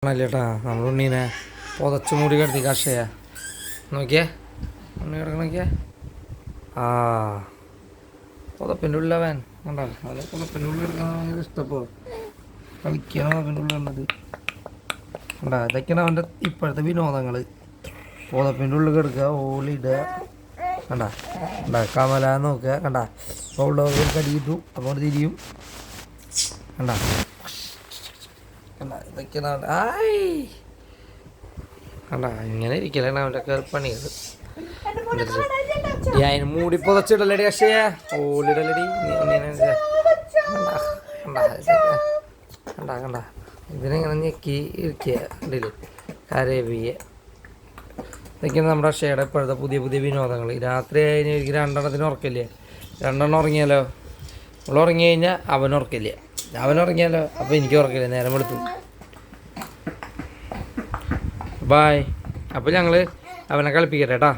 ട്ടാ നമ്മൾ ഉണ്ണീനെ പുതച്ചു മൂടി കിടത്തി കഷയ നോക്കിയേ ഉണ്ണി കിടക്കണോക്കിയേ ആ പുതപ്പിൻ്റെ ഉള്ളവൻ ഉണ്ടല്ലോ അവന് പുതപ്പിൻ്റെ ഉള്ളിൽ കിടക്കാൻ ഭയങ്കര ഇഷ്ടപ്പോൾ കളിക്കണം പുതപ്പിൻ്റെ ഉള്ളിൽ ഉള്ളത് ഉണ്ടാ ഇതൊക്കെയാണ് അവൻ്റെ ഇപ്പോഴത്തെ വിനോദങ്ങൾ പുതപ്പിൻ്റെ ഉള്ളിൽ കിടക്കുക ഓളിടുക കണ്ട കണ്ട കമല നോക്കുക കണ്ട ഉള്ളവർ കടി കിട്ടും അപ്പോൾ തിരിയും കണ്ട കണ്ട ഇതൊക്കെയാണ് ആയി കണ്ട ഇങ്ങനെ ഇരിക്കലാണ് അവൻ്റെ ഒക്കെ പണികൾ അതിന് മൂടി പുതച്ചിടലടി അക്ഷയ ഓളിടലടി കണ്ട കണ്ട ഇതിനെങ്ങനെ ഞെക്കി ഇരിക്കുക ഇതിൽ കരവിയ ഇതൊക്കെയാണ് നമ്മുടെ അക്ഷയുടെ ഇപ്പോഴത്തെ പുതിയ പുതിയ വിനോദങ്ങൾ രാത്രി കഴിഞ്ഞ് എനിക്ക് രണ്ടെണ്ണത്തിന് ഉറക്കില്ലേ രണ്ടെണ്ണം ഉറങ്ങിയാലോ നമ്മൾ ഉറങ്ങി കഴിഞ്ഞാൽ അവൻ ഉറക്കില്ല അവനുറങ്ങിയാലോ അപ്പോൾ എനിക്ക് ഉറക്കില്ല നേരം എടുത്തു ബായ് അപ്പോൾ ഞങ്ങൾ അവനെ കളിപ്പിക്കട്ടെ കേട്ടോ.